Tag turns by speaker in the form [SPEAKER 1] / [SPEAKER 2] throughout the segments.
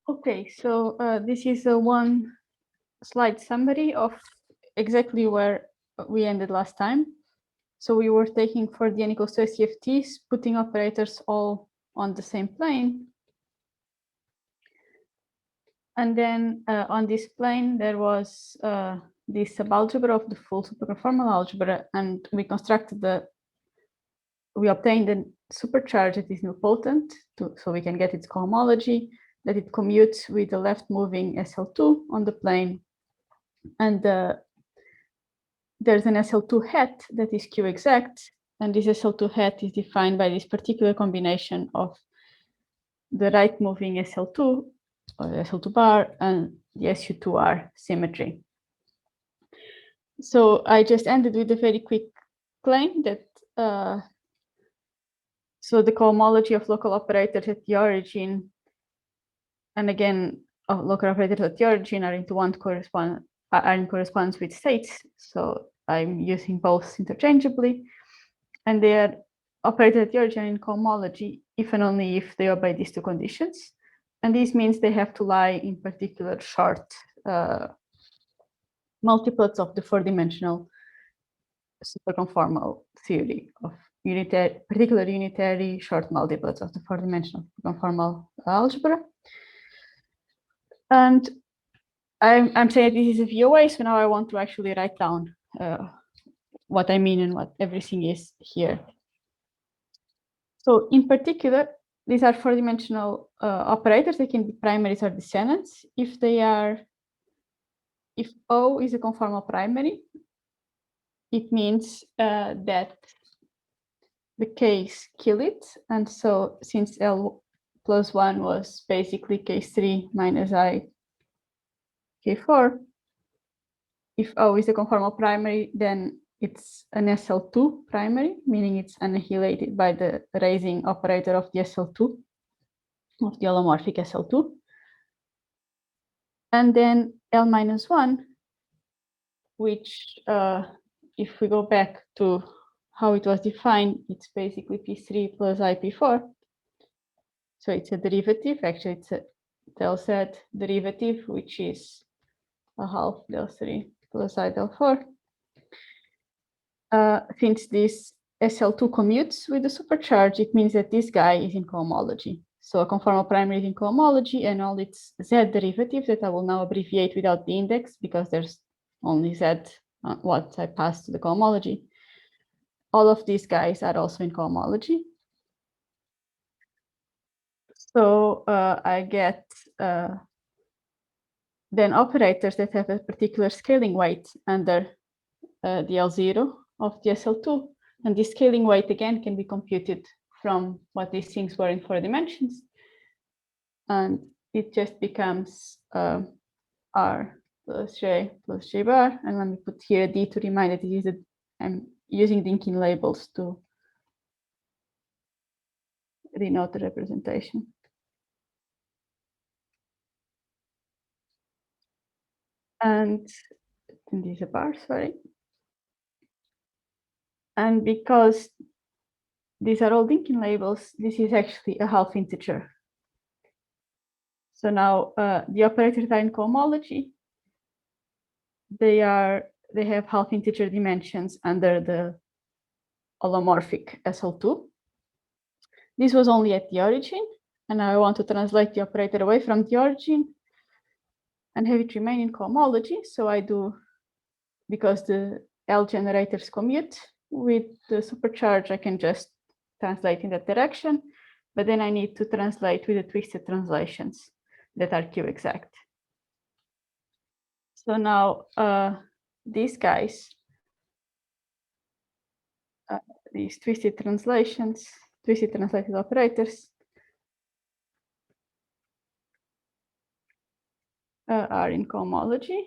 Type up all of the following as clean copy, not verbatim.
[SPEAKER 1] Okay, so this is a one slide summary of exactly where we ended last time. So we were taking for the n equals to SCFTs, putting operators all on the same plane. And then on this plane, there was this subalgebra of the full superconformal algebra, and we obtained a supercharge that is nilpotent, so we can get its cohomology, that it commutes with the left moving SL2 on the plane. And there's an SL2 hat that is Q exact, and this SL2 hat is defined by this particular combination of the right moving SL2 or SL2 bar and the SU2R symmetry. So I just ended with a very quick claim that so the cohomology of local operators at the origin, and again, local operators at the origin are in correspondence with states. So I'm using both interchangeably, and they are operated at the origin in cohomology if and only if they obey these two conditions. And this means they have to lie in particular short multiplets of the four-dimensional superconformal theory of particular unitary short multiplets of the four-dimensional conformal algebra. And I'm saying this is a VOA, so now I want to actually write down what I mean and what everything is here. So in particular, these are four-dimensional operators. They can be primaries or descendants. If O is a conformal primary, it means that the case kill it. And so since L plus 1 was basically case 3 minus I K4, if O is a conformal primary, then it's an SL2 primary, meaning it's annihilated by the raising operator of the SL2, of the holomorphic SL2. And then L minus 1, which if we go back to how it was defined, it's basically P3 plus IP4. So it's a derivative. Actually, it's a del Z derivative, which is a half del 3 plus I del 4. Since this SL2 commutes with the supercharge, it means that this guy is in cohomology. So a conformal primary is in cohomology, and all its Z derivatives that I will now abbreviate without the index because there's only Z what I passed to the cohomology. All of these guys are also in cohomology. So I get then operators that have a particular scaling weight under the L0 of the SL2. And this scaling weight again can be computed from what these things were in 4 dimensions. And it just becomes R plus J bar. And let me put here a D to remind that I'm using Dinkin labels to denote the representation. And these are bars, sorry. And because these are all Dinkin labels, this is actually a half integer. So now the operators are in cohomology. They have half integer dimensions under the holomorphic SL2. This was only at the origin, and now I want to translate the operator away from the origin and have it remain in cohomology. So I do, because the L generators commute with the supercharge, I can just translate in that direction, but then I need to translate with the twisted translations that are Q exact. So now these guys, these twisted translated operators are in cohomology.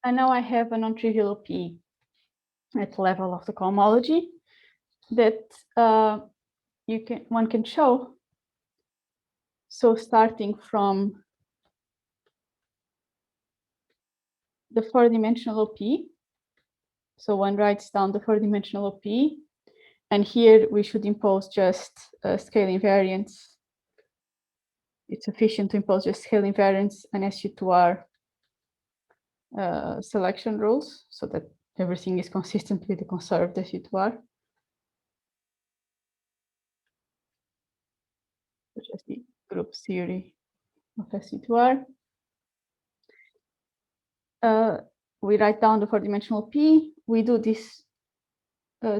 [SPEAKER 1] And now I have a non-trivial OP at the level of the cohomology that one can show. So starting from the 4-dimensional OP, so one writes down the 4-dimensional OP, And here we should impose just scale invariance. It's sufficient to impose just scale invariance and SU2R selection rules so that everything is consistent with the conserved SU2R. Which is the group theory of SU2R. We write down the four-dimensional P. We do this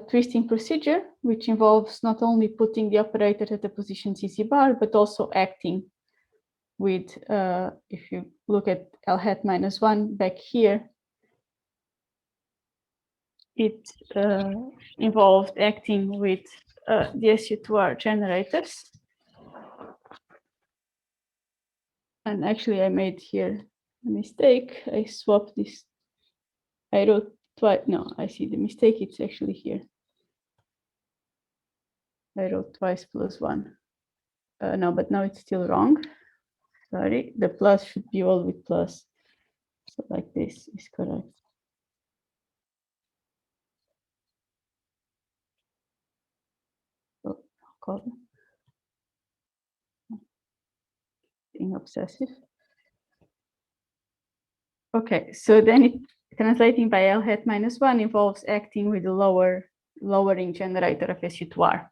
[SPEAKER 1] twisting procedure, which involves not only putting the operator at the position CC bar, but also acting with, if you look at L hat -1 back here, it involved acting with the SU2R generators. And actually, I made here a mistake. I swapped this. I wrote twice. No, I see the mistake. It's actually here. I wrote twice +1. No, but now it's still wrong. Sorry, the plus should be all with plus. So like this is correct. So being obsessive. Okay, so then translating by L hat -1 involves acting with the lowering generator of SU2R.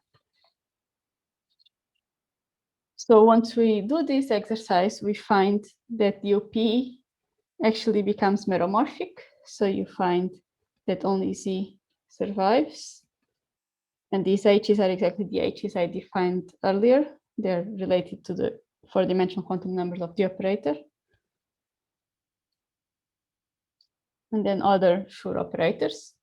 [SPEAKER 1] So once we do this exercise, we find that the OP actually becomes meromorphic. So you find that only Z survives. And these H's are exactly the H's I defined earlier. They're related to the four-dimensional quantum numbers of the operator. And then other Schur operators.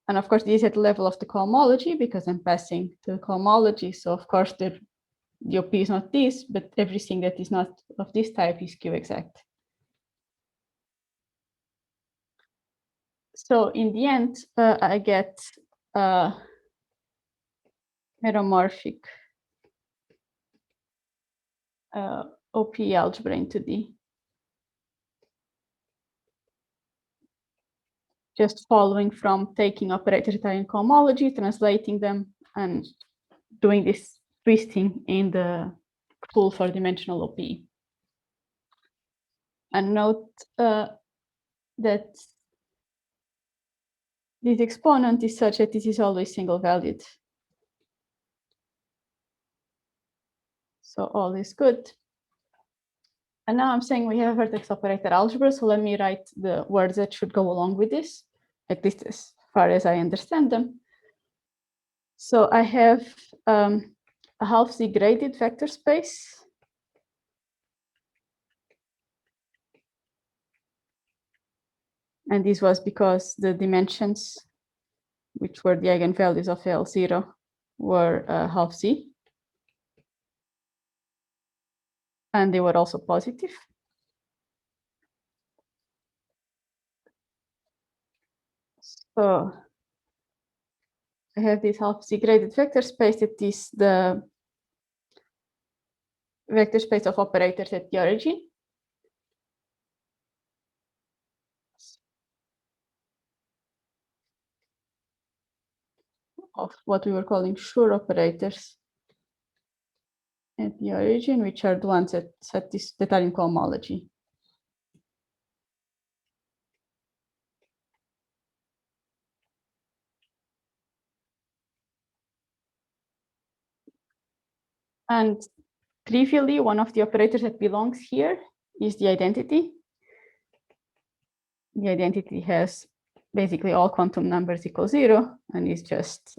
[SPEAKER 1] And of course, these at the level of the cohomology, because I'm passing to the cohomology. So of course, the OP is not this, but everything that is not of this type is Q exact. So in the end, I get meromorphic OP algebra into D. Just following from taking operators that are in cohomology, translating them, and doing this twisting in the full four-dimensional OP. And note that this exponent is such that this is always single-valued. So all is good. And now I'm saying we have a vertex operator algebra, so let me write the words that should go along with this, at least as far as I understand them. So I have a half Z graded vector space. And this was because the dimensions, which were the eigenvalues of L0, were half Z. And they were also positive. So I have this half Z graded vector space that is the vector space of operators at the origin. Of what we were calling Schur operators at the origin, which are the ones that are in cohomology. And trivially, one of the operators that belongs here is the identity. The identity has basically all quantum numbers equal 0 and is just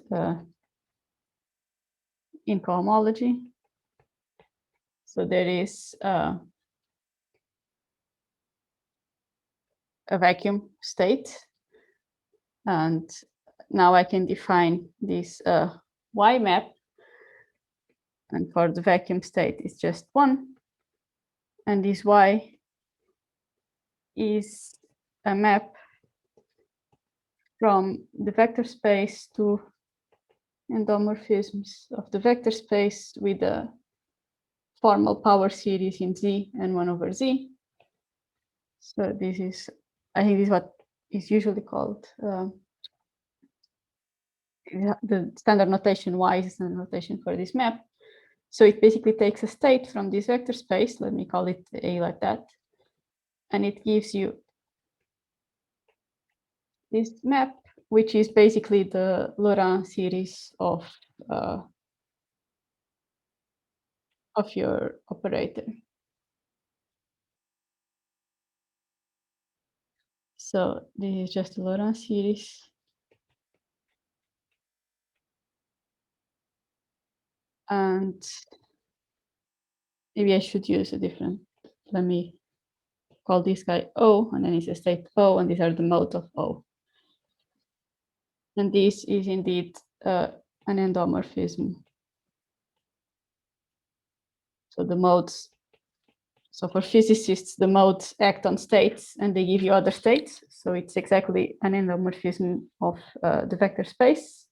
[SPEAKER 1] in cohomology. So there is a vacuum state. And now I can define this Y map. And for the vacuum state, it's just 1. And this Y is a map from the vector space to endomorphisms of the vector space with a formal power series in Z and 1 over Z. So this is, I think this is what is usually called the standard notation Y is the standard notation for this map. So it basically takes a state from this vector space, let me call it A like that, and it gives you this map, which is basically the Laurent series of your operator. So this is just the Laurent series. And maybe I should use a different, let me call this guy O, and then it's a state O, and these are the modes of O. And this is indeed an endomorphism. So the modes, so for physicists, the modes act on states and they give you other states. So it's exactly an endomorphism of the vector space,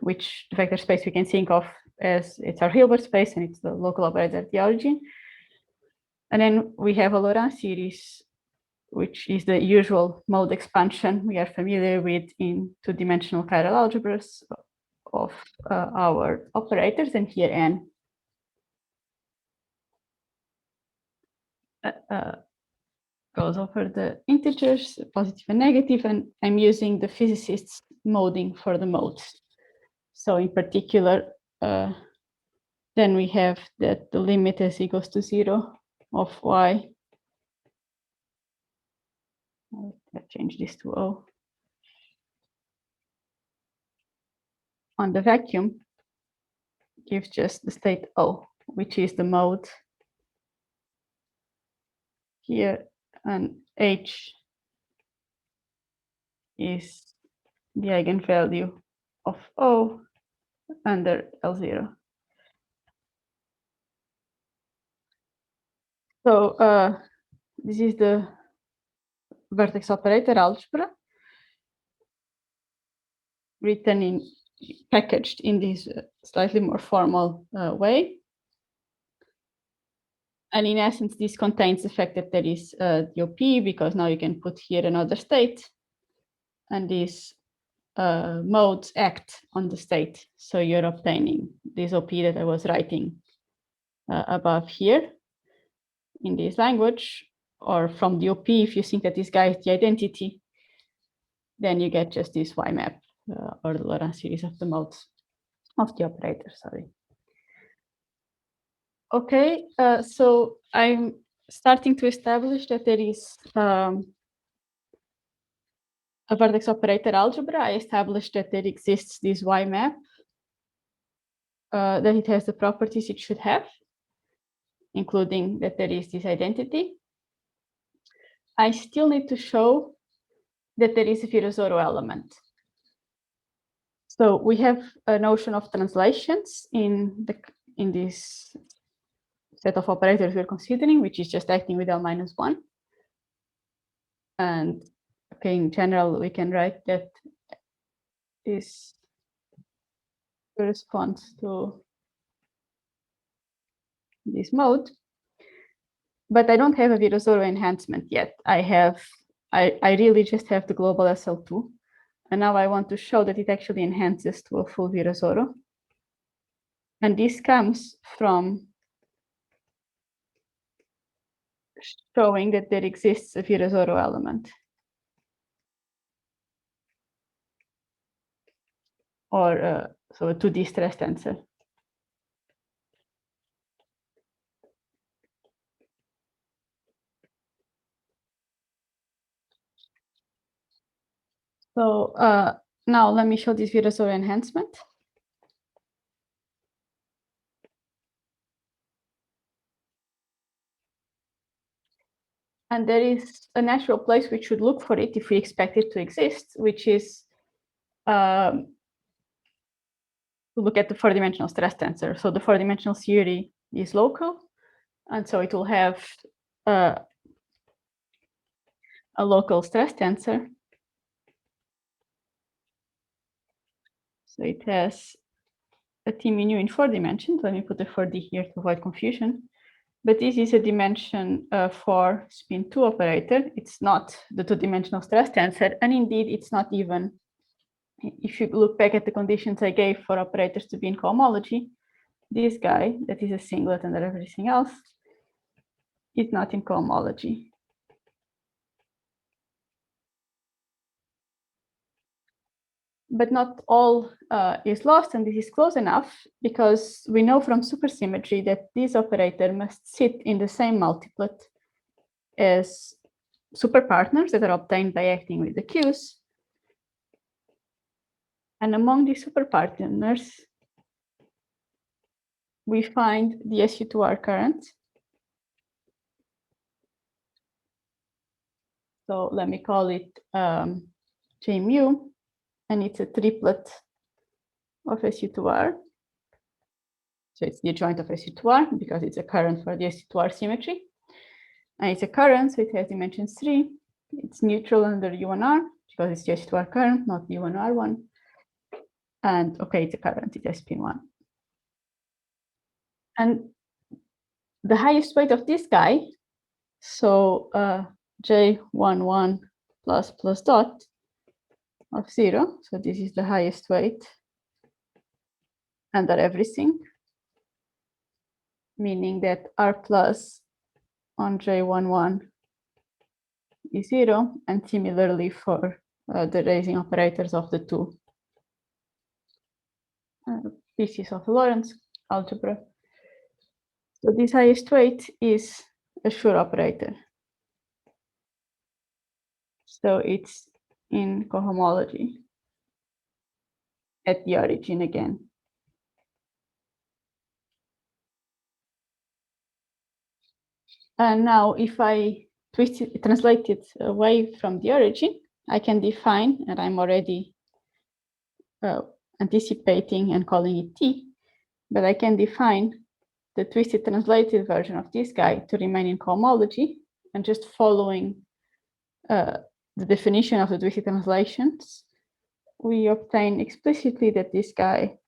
[SPEAKER 1] which the vector space we can think of as it's our Hilbert space and it's the local operator at the origin. And then we have a Laurent series, which is the usual mode expansion we are familiar with in two-dimensional chiral algebras of our operators, and here n goes over the integers, positive and negative, and I'm using the physicists' moding for the modes. So in particular, then we have that the limit as equals to 0 of y. Let's change this to O. On the vacuum gives just the state O, which is the mode here, and H is the eigenvalue of O under L0. So this is the vertex operator algebra written in, packaged in this slightly more formal way. And in essence, this contains the fact that there is the OP, because now you can put here another state, and these modes act on the state. So you're obtaining this OP that I was writing above here in this language, or from the OP, if you think that this guy is the identity, then you get just this Y map, or the Laurent series of the modes of the operator, sorry. Okay, so I'm starting to establish that there is a vertex operator algebra. I established that there exists this Y map, that it has the properties it should have, including that there is this identity. I still need to show that there is a Virasoro element. So we have a notion of translations in this set of operators we're considering, which is just acting with L-1. And okay, in general, we can write that this corresponds to this mode. But I don't have a Virasoro enhancement yet. I really just have the global SL2. And now I want to show that it actually enhances to a full Virasoro. And this comes from showing that there exists a Virasoro element, or so a 2D stress tensor. So now let me show this Virasoro enhancement. And there is a natural place we should look for it if we expect it to exist, which is to look at the four-dimensional stress tensor. So the four-dimensional theory is local, and so it will have a local stress tensor. So it has a T mu nu in 4 dimensions. Let me put the 4D here to avoid confusion. But this is a dimension 4 spin 2 operator. It's not the two-dimensional stress tensor, and indeed, it's not even if you look back at the conditions I gave for operators to be in cohomology, this guy that is a singlet under everything else is not in cohomology. But not all is lost, and this is close enough because we know from supersymmetry that this operator must sit in the same multiplet as superpartners that are obtained by acting with the Qs. And among these superpartners, we find the SU2R current. So let me call it J mu, and it's a triplet of SU2R. So it's the adjoint of SU2R because it's a current for the SU2R symmetry. And it's a current, so it has dimensions 3. It's neutral under U1R because it's the SU2R current, not the U1R one. And okay, it's a current, it has spin 1. And the highest weight of this guy, so J11 plus dot of 0. So this is the highest weight under everything, meaning that R plus on J11 is 0, and similarly for the raising operators of the two pieces of Lorentz algebra. So this highest weight is a sure operator. So it's in cohomology at the origin again. And now if I translate it away from the origin, I can define, and I'm already anticipating and calling it T, but I can define the twisted translated version of this guy to remain in cohomology, and just following the definition of the twisted translations, we obtain explicitly that this guy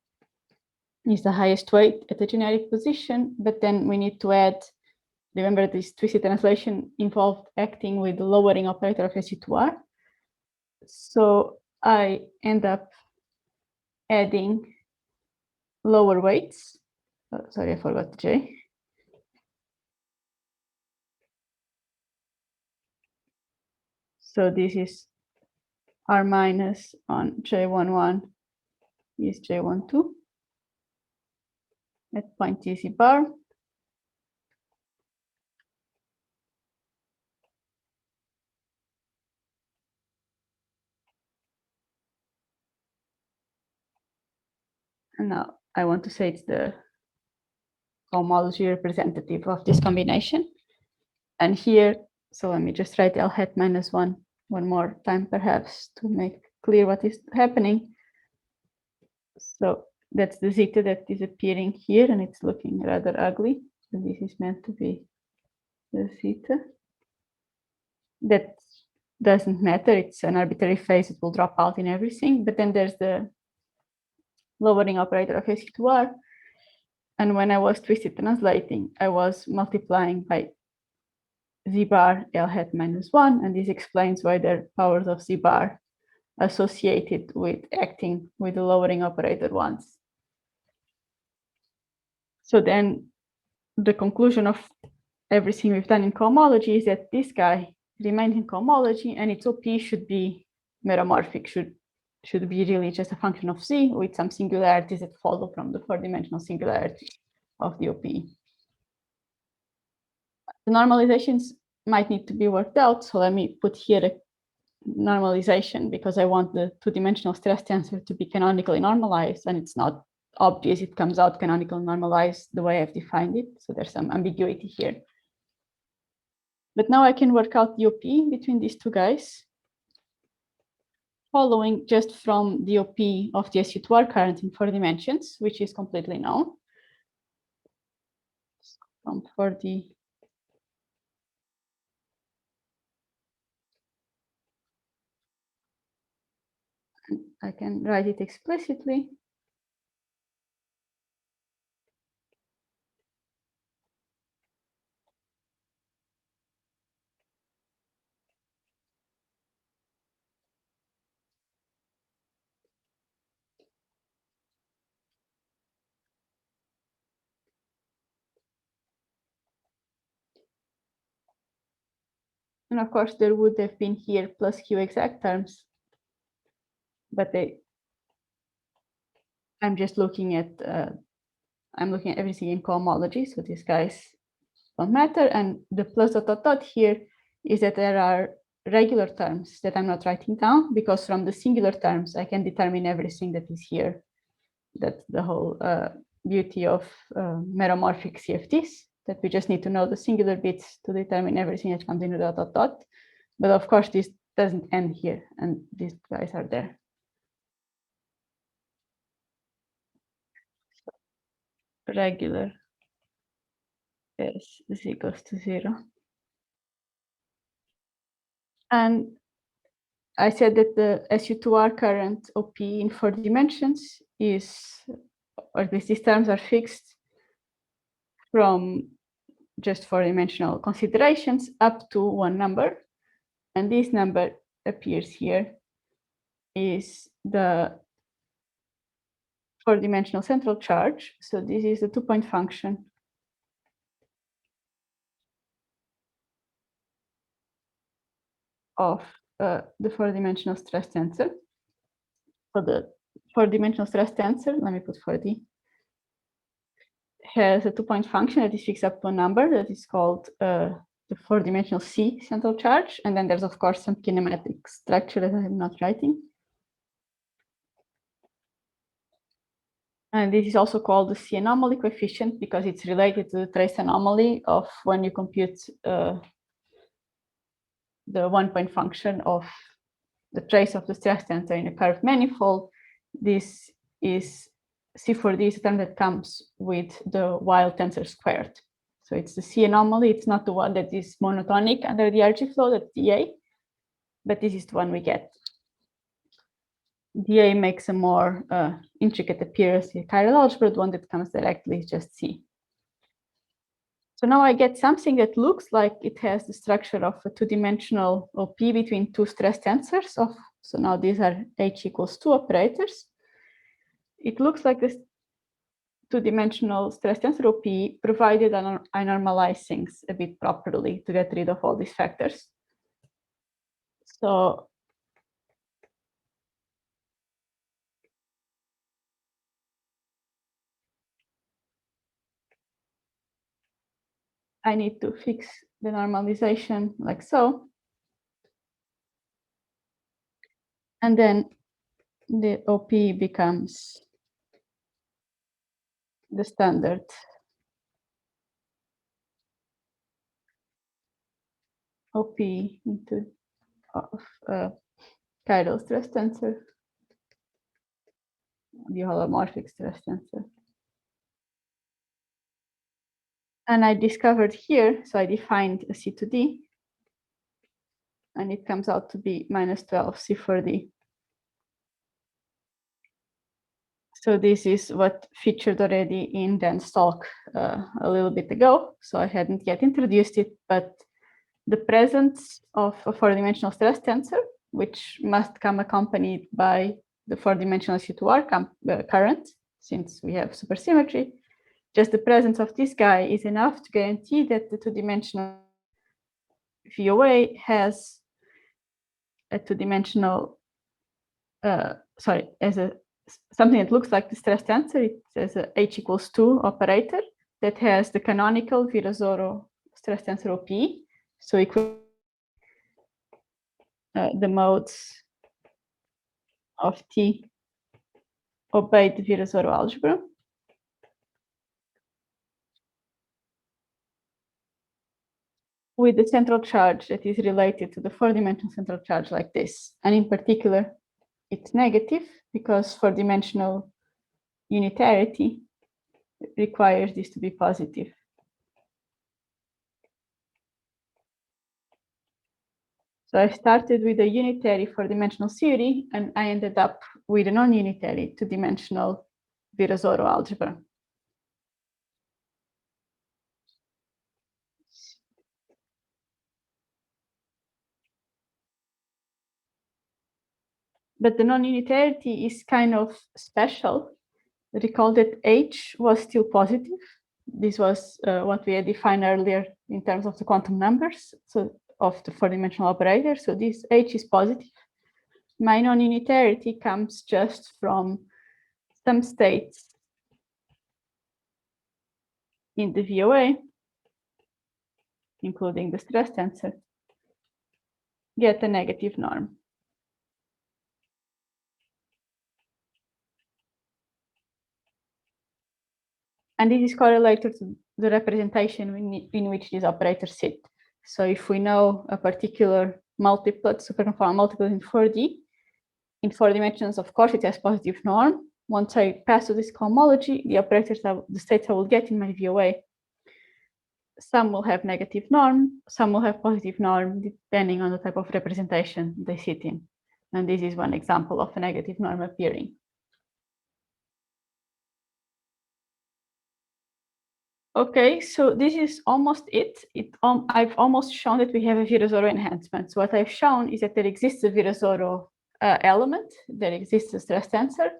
[SPEAKER 1] is the highest weight at the generic position, but then we need to add, remember this twisted translation involved acting with the lowering operator of SU2R. So I end up adding lower weights. Sorry, I forgot the J. So this is R minus on J11 is J12 at point TC bar. And now I want to say it's the cohomology representative of this combination. And here, so let me just write L hat minus one more time, perhaps, to make clear what is happening. So that's the zeta that is appearing here, and it's looking rather ugly. So this is meant to be the zeta. That doesn't matter. It's an arbitrary phase. It will drop out in everything. But then there's the lowering operator of SU2R. And when I was twisted translating, I was multiplying by z bar L hat minus 1. And this explains why there are powers of z bar associated with acting with the lowering operator once. So then the conclusion of everything we've done in cohomology is that this guy remains in cohomology, and its OP should be metamorphic, should be really just a function of z with some singularities that follow from the four-dimensional singularity of the OP. The normalizations might need to be worked out, so let me put here a normalization because I want the two-dimensional stress tensor to be canonically normalized, and it's not obvious it comes out canonically normalized the way I've defined it, so there's some ambiguity here. But now I can work out the OP between these two guys, following just from the OP of the SU2R current in 4 dimensions, which is completely known. From 4D. I can write it explicitly. And of course, there would have been here plus Q exact terms, but I'm just looking at everything in cohomology, so these guys don't matter. And the plus dot dot dot here is that there are regular terms that I'm not writing down, because from the singular terms I can determine everything that is here. That's the whole beauty of meromorphic CFTs, that we just need to know the singular bits to determine everything that comes into dot dot dot. But of course, this doesn't end here, and these guys are there. Regular is equals to 0. And I said that the SU2R current OP in 4 dimensions is, or at least these terms are fixed from just 4-dimensional considerations up to one number. And this number appears here, is the 4-dimensional central charge. So this is the 2-point function of the 4-dimensional stress tensor. So the 4-dimensional stress tensor, let me put 4D, has a 2-point function that is fixed up to a number that is called the 4-dimensional C central charge. And then there's, of course, some kinematic structure that I'm not writing. And this is also called the C anomaly coefficient, because it's related to the trace anomaly of when you compute the 1-point function of the trace of the stress tensor in a curved manifold. This is C4D is a term that comes with the wild tensor squared. So it's the C anomaly. It's not the one that is monotonic under the RG flow, that's DA, but this is the one we get. DA makes a more intricate appearance in chiral algebra. The one that comes directly is just C. So now I get something that looks like it has the structure of a 2-dimensional OP between two stress tensors of, so now these are H equals 2 operators. It looks like this 2-dimensional stress tensor OP, provided I normalize things a bit properly to get rid of all these factors. So I need to fix the normalization like so. And then the OP becomes the standard OP into of chiral stress tensor, the holomorphic stress tensor. And I discovered here, so I defined a C2D, and it comes out to be minus 12 C4D. So this is what featured already in Dan's talk a little bit ago. So I hadn't yet introduced it, but the presence of a 4-dimensional stress tensor, which must come accompanied by the 4-dimensional C2R current, since we have supersymmetry, just the presence of this guy is enough to guarantee that the 2-dimensional VOA has a 2-dimensional, as a something that looks like the stress tensor. It has a H equals 2 operator that has the canonical Virasoro stress tensor OP. So we could the modes of T obey the Virasoro algebra. With the central charge that is related to the 4-dimensional central charge like this. And in particular, it's negative because 4-dimensional unitarity requires this to be positive. So I started with a unitary 4-dimensional theory, and I ended up with a non-unitary 2-dimensional Virasoro algebra. But the non-unitarity is kind of special. Recall that H was still positive. This was what we had defined earlier in terms of the quantum numbers. So of the four-dimensional operator. So this H is positive. My non-unitarity comes just from some states in the VOA, including the stress tensor, get a negative norm. And this is correlated to the representation in which these operators sit. So if we know a particular multiplet, superconformal multiplet in 4D, in 4 dimensions, of course, it has positive norm. Once I pass to this cohomology, the operators, the states I will get in my VOA, some will have negative norm, some will have positive norm, depending on the type of representation they sit in. And this is one example of a negative norm appearing. Okay, so this is almost it. I've almost shown that we have a Virasoro enhancement. So what I've shown is that there exists a Virasoro element, there exists a stress tensor,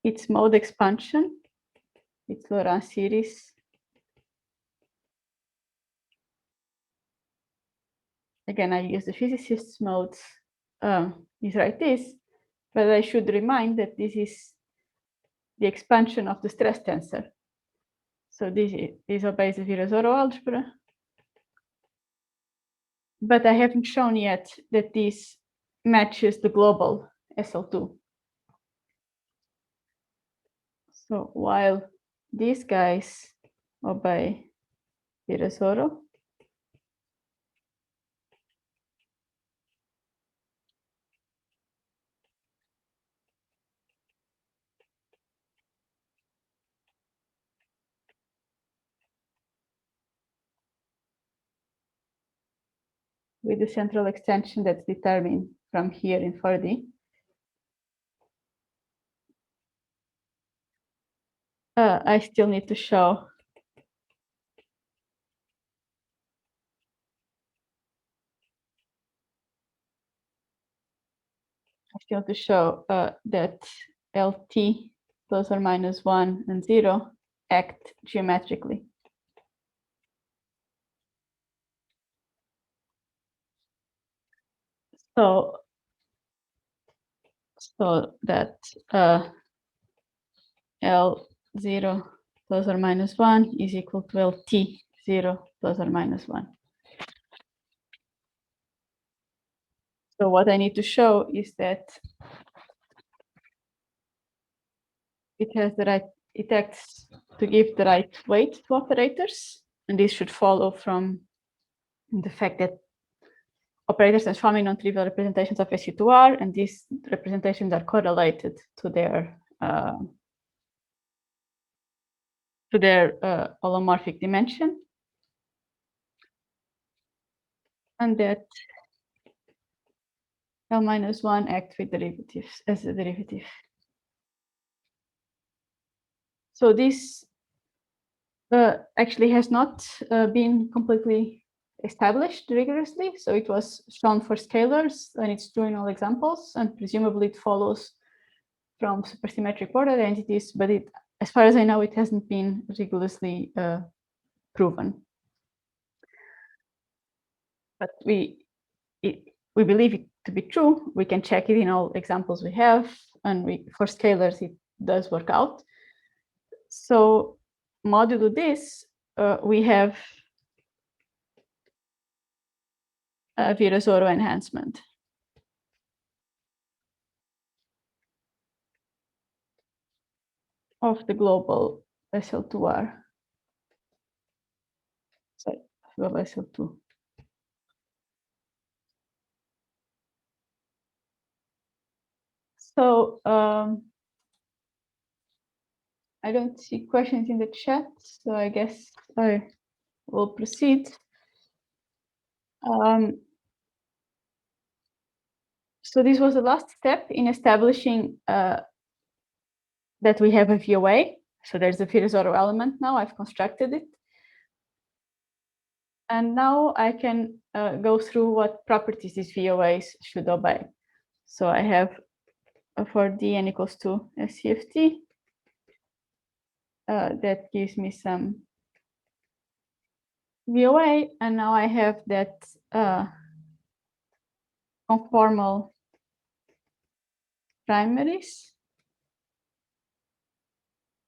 [SPEAKER 1] its mode expansion, its Laurent series. Again, I use the physicist's modes, is like this, but I should remind that this is the expansion of the stress tensor. So this obeys the Virasoro algebra. But I haven't shown yet that this matches the global SL2. So while these guys obey Virasoro, with the central extension that's determined from here in 4D, I still need to show that LT plus or minus 1 and 0 act geometrically. So that L0 plus or minus 1 is equal to LT0 plus or minus 1. So what I need to show is that it has the right, it acts to give the right weight to operators, and this should follow from the fact that operators transform in non-trivial representations of SU2R, and these representations are correlated to their holomorphic dimension, and that L minus 1 acts with derivatives as a derivative. So this actually has not been completely established rigorously. So it was shown for scalars, and it's true in all examples, and presumably it follows from supersymmetric order identities, but as far as I know, it hasn't been rigorously proven. But we believe it to be true. We can check it in all examples we have, and for scalars, it does work out. So modulo this, we have a Virasoro enhancement. Of the global SL2R. Sorry, global SL2. So I don't see questions in the chat, so I guess I will proceed. So this was the last step in establishing that we have a VOA. So there's a Virasoro element now. I've constructed it. And now I can go through what properties these VOAs should obey. So I have for dn equals to SCFT. That gives me some VOA, and now I have that conformal primaries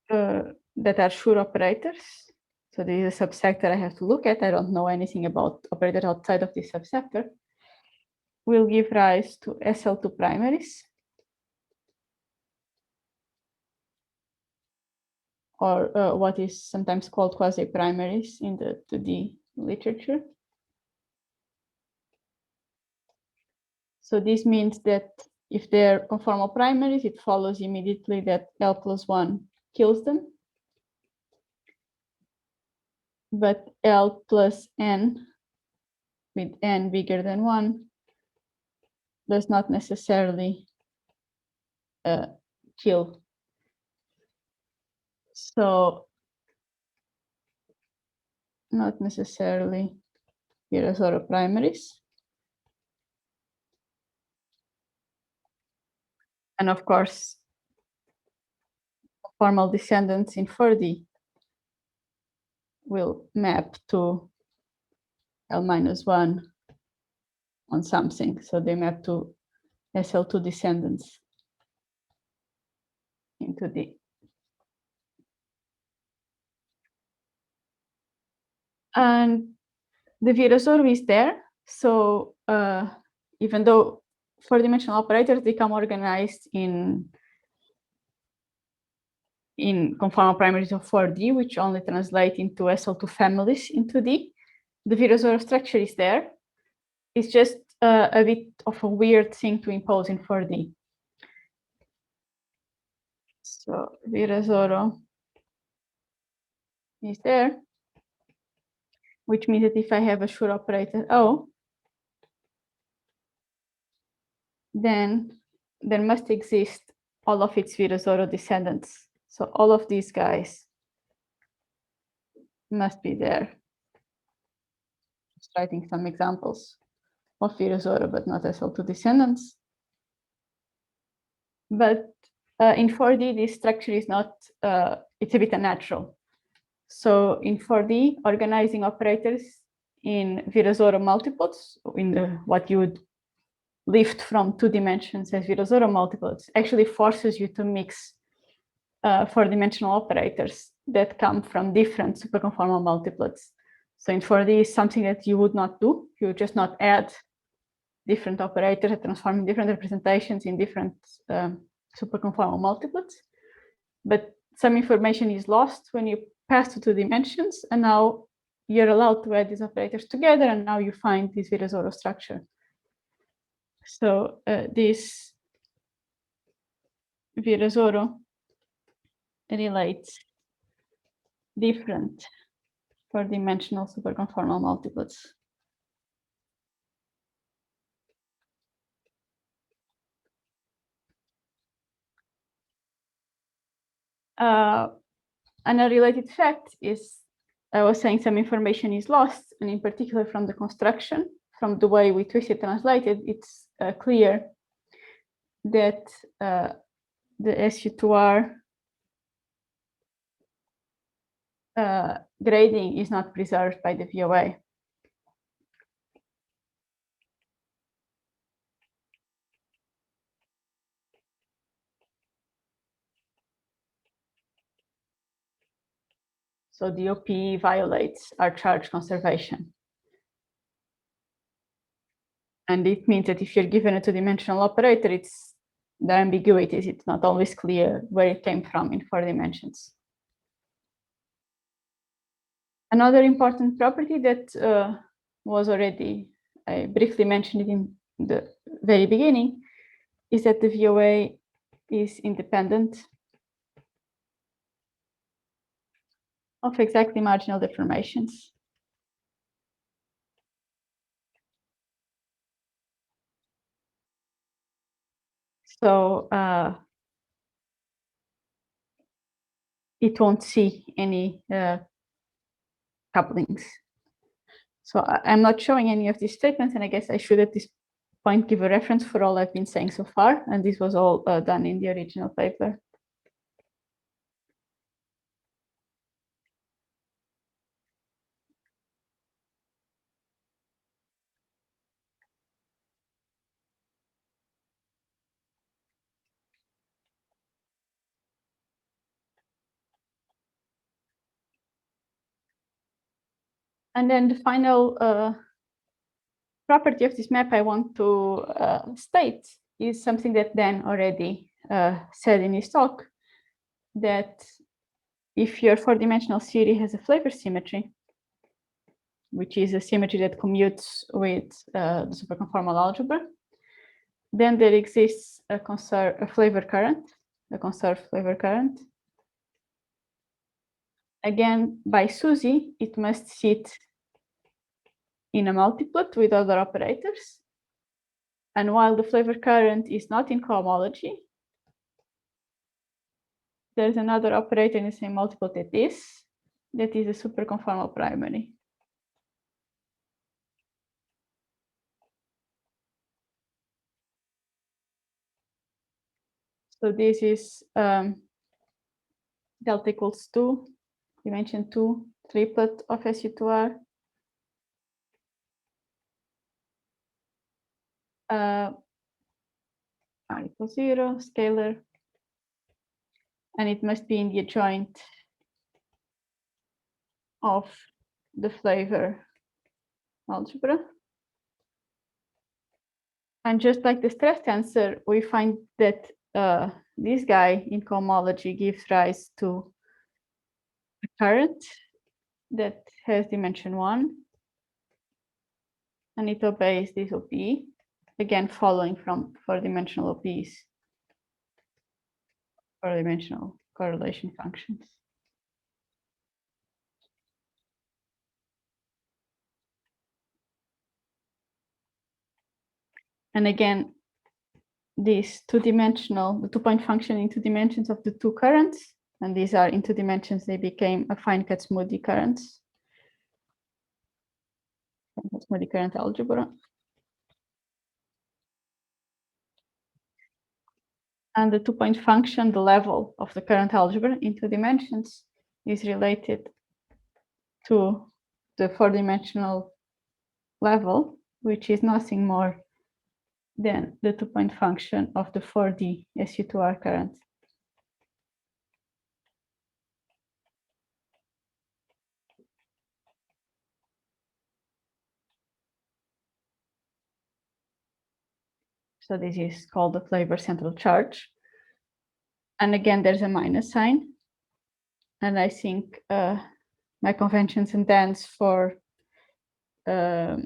[SPEAKER 1] that are sure operators. So this is a subsector I have to look at. I don't know anything about operators outside of this subsector. Will give rise to SL2 primaries, or what is sometimes called quasi-primaries in the 2D literature. So this means that if they're conformal primaries, it follows immediately that L plus 1 kills them. But L plus n, with n bigger than 1, does not necessarily kill. So not necessarily Virasoro primaries. And of course, formal descendants in 4D will map to L minus 1 on something. So they map to SL2 descendants into D. And the Virasoro is there. So even though four-dimensional operators become organized in conformal primaries of 4D, which only translate into SL2 families into D, the Virasoro structure is there. It's just a bit of a weird thing to impose in 4D. So Virasoro is there, which means that if I have a sure operator O, then there must exist all of its Virasoro descendants. So all of these guys must be there. Just writing some examples of Virasoro, but not SL2 descendants. But in 4D, this structure is not, it's a bit unnatural. So in 4D, organizing operators in Virasoro multiplets, in what you would lift from 2 dimensions as Virasoro multiplets, actually forces you to mix 4-dimensional operators that come from different superconformal multiplets. So in 4D is something that you would not do. You would just not add different operators that transform in different representations in different superconformal multiplets. But some information is lost when you pass to 2 dimensions, and now you're allowed to add these operators together, and now you find this Virasoro structure. So this Virasoro relates different 4-dimensional superconformal multiplets. And a related fact is, I was saying some information is lost, and in particular from the construction, from the way we twisted translated, it's clear that the SU2R grading is not preserved by the VOA. So the OP violates our charge conservation. And it means that if you're given a 2-dimensional operator, it's the ambiguities. It's not always clear where it came from in 4 dimensions. Another important property that was already, I briefly mentioned it in the very beginning, is that the VOA is independent of exactly marginal deformations. So it won't see any couplings. So I'm not showing any of these statements, and I guess I should at this point give a reference for all I've been saying so far, and this was all done in the original paper. And then the final property of this map I want to state is something that Dan already said in his talk, that if your four-dimensional theory has a flavor symmetry, which is a symmetry that commutes with the superconformal algebra, then there exists a flavor current, a conserved flavor current. Again, by SUSY, it must sit in a multiplet with other operators. And while the flavor current is not in cohomology, there's another operator in the same multiplet that is a superconformal primary. So this is delta equals 2, dimension 2, triplet of SU2R. R equals 0, scalar, and it must be in the adjoint of the flavor algebra. And just like the stress tensor, we find that this guy in cohomology gives rise to a current that has dimension 1, and it obeys this OP, again following from four-dimensional OPs, four-dimensional correlation functions. And again, this two-dimensional, the two-point function in 2 dimensions of the two currents, and these are in 2 dimensions, they became affine Kac-Moody currents. Kac-Moody current algebra. And the two-point function, the level of the current algebra in 2 dimensions, is related to the four-dimensional level, which is nothing more than the two-point function of the 4D SU2R current. So this is called the flavor central charge. And again, there's a minus sign. And I think my conventions and Dan's for the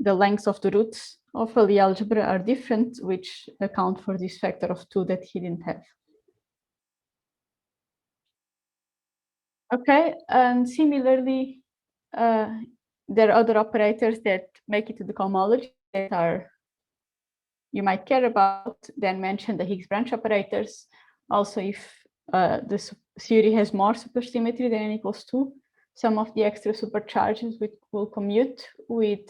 [SPEAKER 1] lengths of the roots of the algebra are different, which account for this factor of 2 that he didn't have. Okay, and similarly, there are other operators that make it to the cohomology that are you might care about. Then mention the Higgs branch operators. Also, if the theory has more supersymmetry than n equals 2, some of the extra supercharges will commute with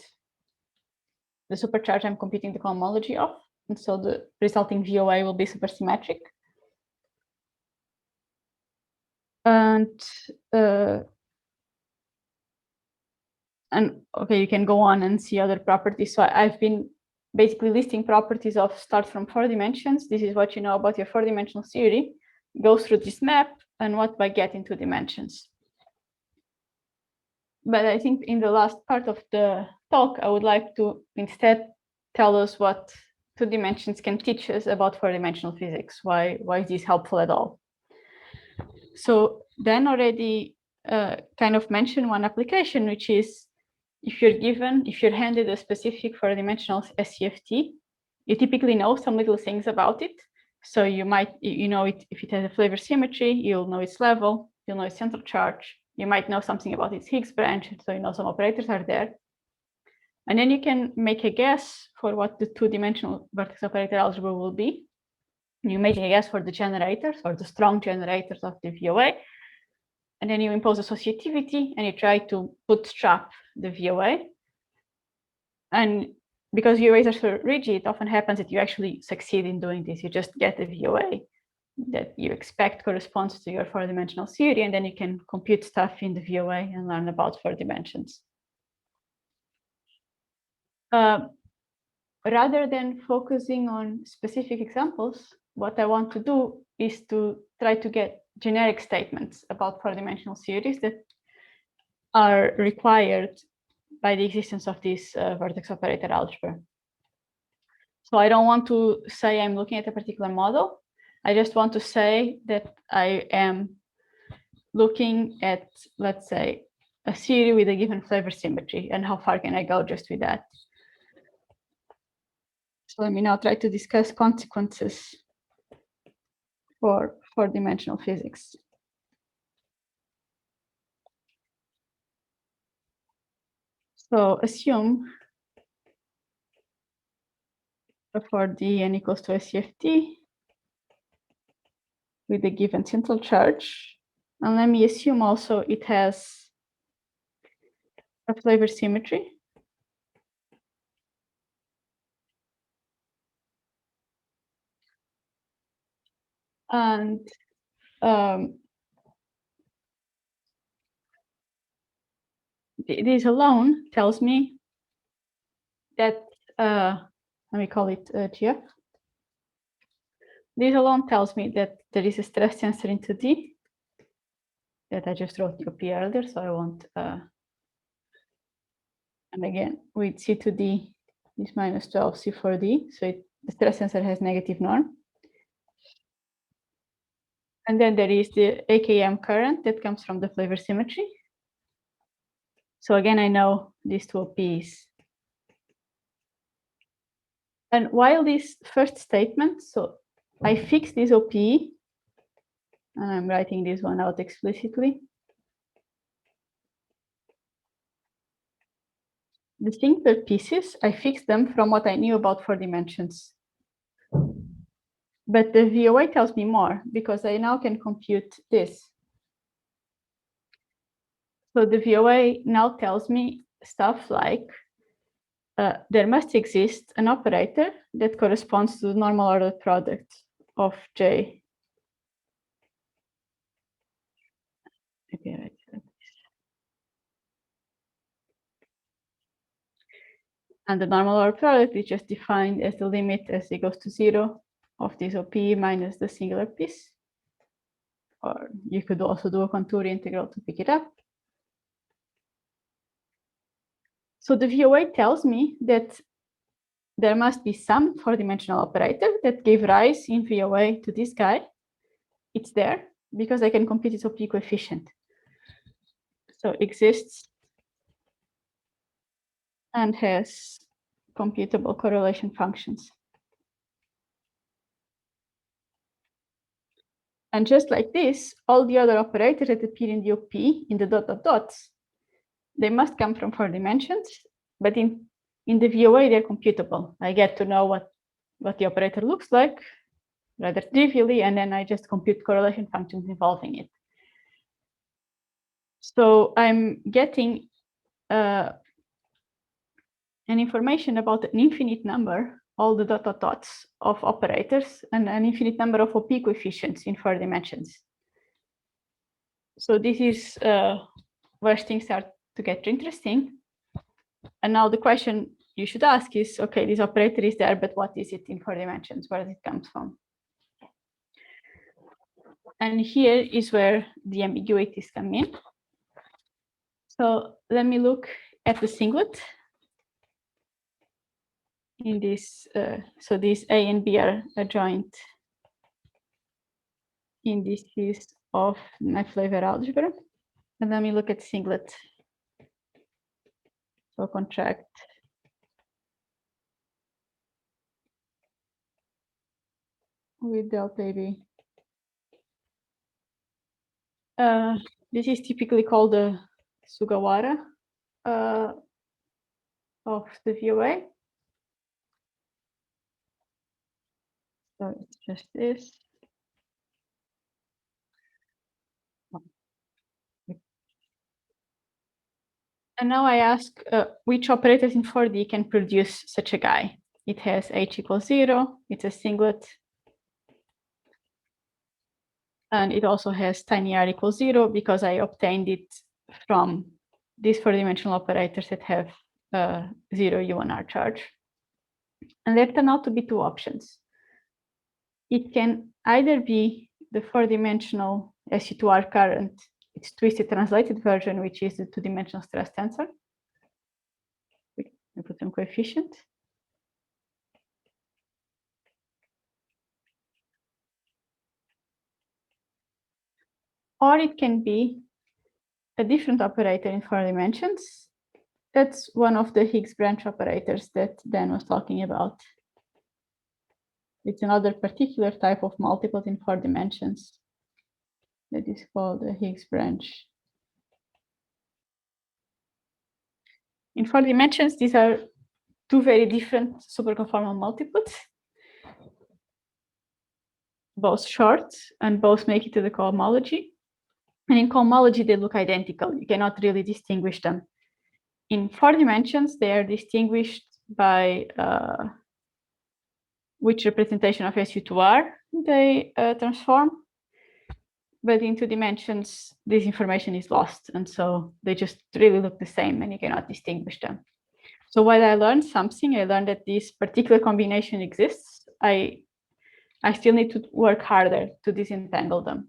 [SPEAKER 1] the supercharge I'm computing the cohomology of, and so the resulting VOA will be supersymmetric. And okay, you can go on and see other properties. So I've been basically listing properties of start from 4 dimensions. This is what you know about your 4-dimensional theory. Go through this map and what I get in 2 dimensions. But I think in the last part of the talk, I would like to instead tell us what 2 dimensions can teach us about 4-dimensional physics. Why is this helpful at all? So Dan already kind of mentioned one application, which is if you're handed a specific 4-dimensional SCFT, you typically know some little things about it. So you know it if it has a flavor symmetry, you'll know its level, you'll know its central charge, you might know something about its Higgs branch, so you know some operators are there. And then you can make a guess for what the 2-dimensional vertex operator algebra will be. You make a guess for the generators or the strong generators of the VOA. And then you impose associativity and you try to bootstrap the VOA. And because VOAs are so rigid, it often happens that you actually succeed in doing this. You just get a VOA that you expect corresponds to your 4-dimensional theory, and then you can compute stuff in the VOA and learn about 4 dimensions. Rather than focusing on specific examples, what I want to do is to try to get generic statements about 4-dimensional theories that are required by the existence of this vertex operator algebra. So I don't want to say I'm looking at a particular model. I just want to say that I am looking at, let's say, a theory with a given flavor symmetry, and how far can I go just with that. So let me now try to discuss consequences for four-dimensional physics. So assume for dn equals to a CFT with a given central charge. And let me assume also it has a flavor symmetry. And this alone tells me that, let me call it GF. This alone tells me that there is a stress tensor into D that I just wrote UP earlier, so I won't. And again, with C to D is minus 12 C4D, so the stress tensor has negative norm. And then there is the AKM current that comes from the flavor symmetry. So again, I know these two OPs. And while this first statement, so I fix this OP, and I'm writing this one out explicitly. The singular pieces, I fixed them from what I knew about four dimensions. But the VOA tells me more, because I now can compute this. So the VOA now tells me stuff like, there must exist an operator that corresponds to the normal ordered product of J. Okay, right. And the normal ordered product is just defined as the limit as it goes to 0 of this OP minus the singular piece. Or you could also do a contour integral to pick it up. So the VOA tells me that there must be some four-dimensional operator that gave rise in VOA to this guy. It's there because I can compute its OP coefficient. So exists and has computable correlation functions. And just like this, all the other operators that appear in the OP, in the dot dot dots, they must come from four dimensions, but in the VOA, they're computable. I get to know what the operator looks like rather trivially, and then I just compute correlation functions involving it. So I'm getting an information about an infinite number, all the dot dot dots of operators, and an infinite number of OP coefficients in four dimensions. So this is where things start to get interesting. And now the question you should ask is, okay, this operator is there, but what is it in four dimensions? Where does it come from? And here is where the ambiguities come in. So let me look at the singlet. In this, so these A and B are adjoint indices of my flavor algebra. And let me look at singlet. So contract. With delta B. This is typically called the Sugawara of the VOA. So it's just this. And now I ask which operators in 4D can produce such a guy. It has H equals 0, it's a singlet. And it also has tiny r equals 0 because I obtained it from these four-dimensional operators that have 0 U1R charge. And there turn out to be two options. It can either be the four-dimensional SU2R current its twisted translated version, which is the two-dimensional stress tensor. We put some coefficient. Or it can be a different operator in 4 dimensions. That's one of the Higgs branch operators that Dan was talking about. It's another particular type of multiplet in 4 dimensions that is called the Higgs branch. In 4 dimensions, these are two very different superconformal multiplets, both short and both make it to the cohomology. And in cohomology, they look identical. You cannot really distinguish them. In 4 dimensions, they are distinguished by which representation of SU2R they transform. But in 2 dimensions, this information is lost. And so they just really look the same and you cannot distinguish them. So while I learned something, I learned that this particular combination exists. I still need to work harder to disentangle them.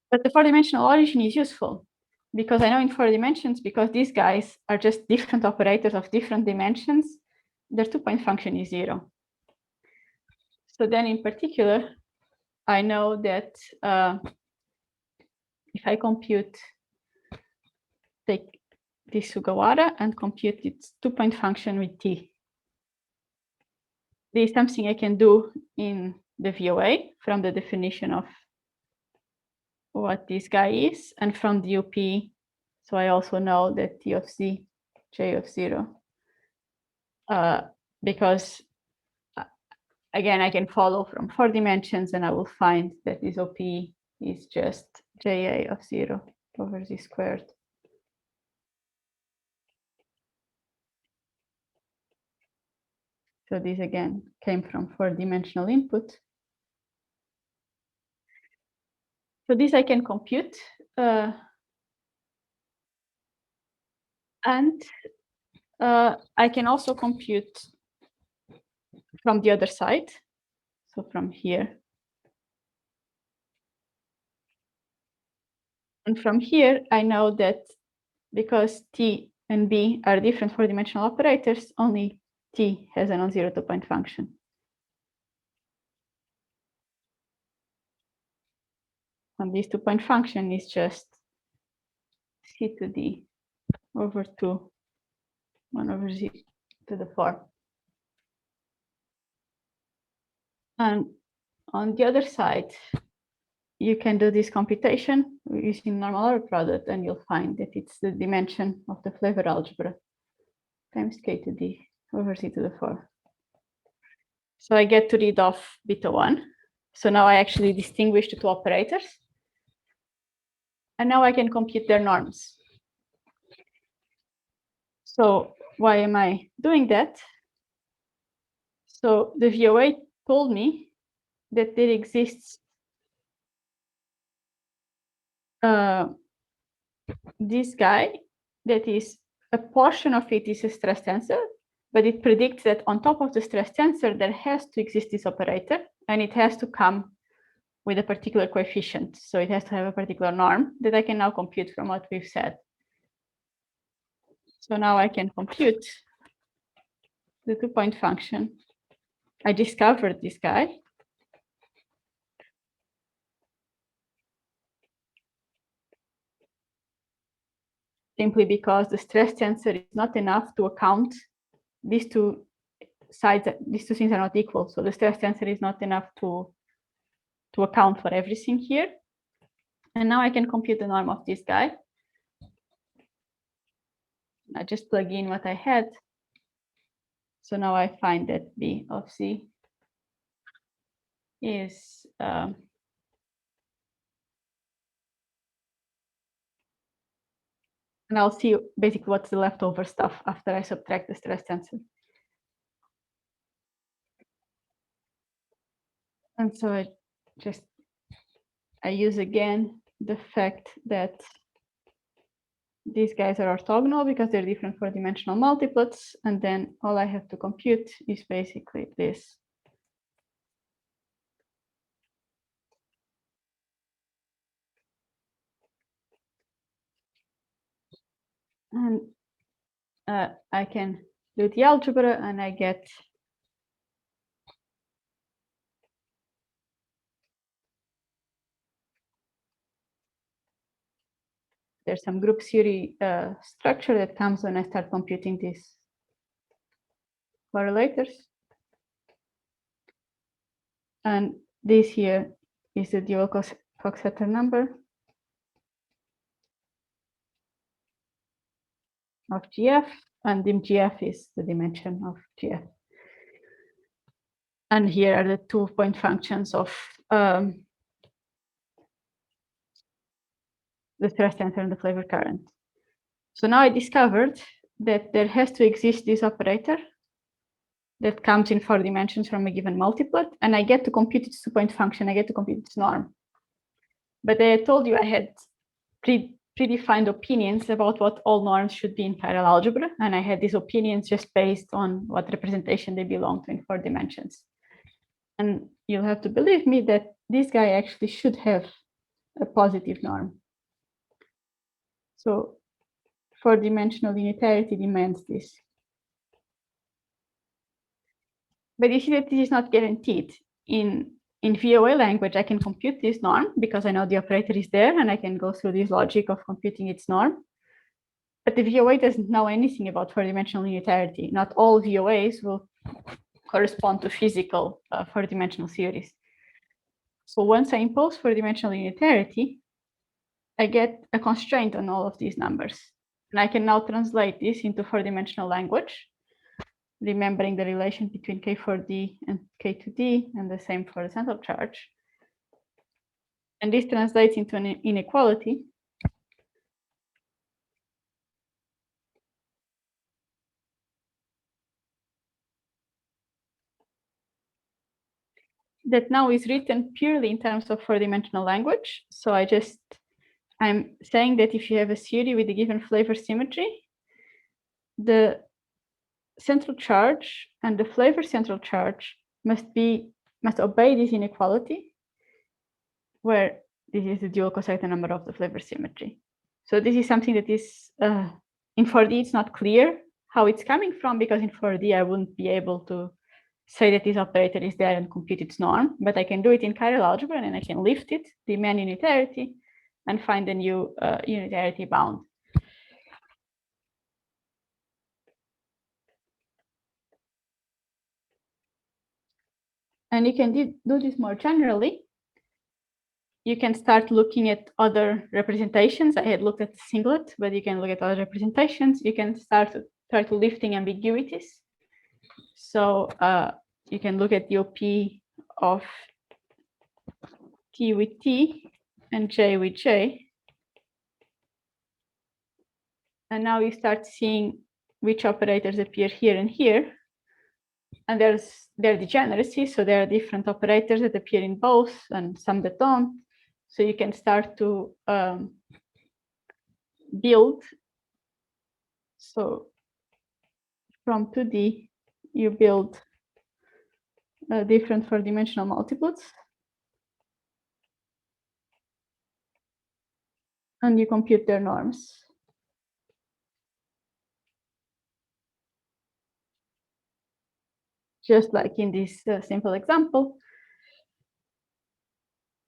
[SPEAKER 1] But the 4-dimensional origin is useful because I know in 4 dimensions, because these guys are just different operators of different dimensions, their 2-point function is 0. So then in particular, I know that if I take this Sugawara and compute its 2-point function with t, there is something I can do in the VOA from the definition of what this guy is, and from the UP. So I also know that T of Z, J of 0, because again, I can follow from 4 dimensions and I will find that this OP is just JA of 0 over Z squared. So this again came from 4-dimensional input. So this I can compute. And I can also compute from the other side. So from here. And from here, I know that because T and B are different 4-dimensional operators, only T has a non-zero 2-point function. And this 2-point function is just C to D over 2, 1 over Z to the 4. And on the other side, you can do this computation using normal order product, and you'll find that it's the dimension of the flavor algebra times K to D over Z to the 4. So I get to read off beta 1. So now I actually distinguish the two operators. And now I can compute their norms. So why am I doing that? So the VOA told me that there exists this guy that is a portion of it is a stress tensor, but it predicts that on top of the stress tensor, there has to exist this operator, and it has to come with a particular coefficient. So it has to have a particular norm that I can now compute from what we've said. So now I can compute the 2-point function. I discovered this guy. Simply because the stress tensor is not enough to account these two sides, these two things are not equal. So the stress tensor is not enough to account for everything here. And now I can compute the norm of this guy. I just plug in what I had. So now I find that B of C is and I'll see basically what's the leftover stuff after I subtract the stress tensor. And so I use again the fact that these guys are orthogonal because they're different 4-dimensional multiplets. And then all I have to compute is basically this. And I can do the algebra, and I get there's some group theory structure that comes when I start computing these correlators. And this here is the dual Coxeter number of GF, and dim GF is the dimension of GF. And here are the 2-point functions of the stress tensor and the flavor current. So now I discovered that there has to exist this operator that comes in 4 dimensions from a given multiplet, and I get to compute its 2-point function. I get to compute its norm. But I told you I had predefined opinions about what all norms should be in chiral algebra, and I had these opinions just based on what representation they belong to in 4 dimensions. And you'll have to believe me that this guy actually should have a positive norm. So 4-dimensional unitarity demands this. But you see that this is not guaranteed. In VOA language, I can compute this norm because I know the operator is there, and I can go through this logic of computing its norm. But the VOA doesn't know anything about 4-dimensional unitarity. Not all VOAs will correspond to physical 4-dimensional theories. So once I impose 4-dimensional unitarity, I get a constraint on all of these numbers. And I can now translate this into 4-dimensional language, remembering the relation between K4D and K2D, and the same for the central charge. And this translates into an inequality that now is written purely in terms of 4-dimensional language. So I'm saying that if you have a theory with a given flavor symmetry, the central charge and the flavor central charge must obey this inequality, where this is the dual cosecant number of the flavor symmetry. So this is something that is in 4D, it's not clear how it's coming from, because in 4D I wouldn't be able to say that this operator is there and compute its norm, but I can do it in chiral algebra, and then I can lift it, demand unitarity, and find a new unitarity bound. And you can do this more generally. You can start looking at other representations. I had looked at the singlet, but you can look at other representations. You can start to try to lifting ambiguities. So you can look at the OP of T with T and J with J. And now you start seeing which operators appear here and here. And there are degeneracies, so there are different operators that appear in both and some that don't. So you can start to build. So from 2D, you build different 4-dimensional multiplets. And you compute their norms. Just like in this simple example.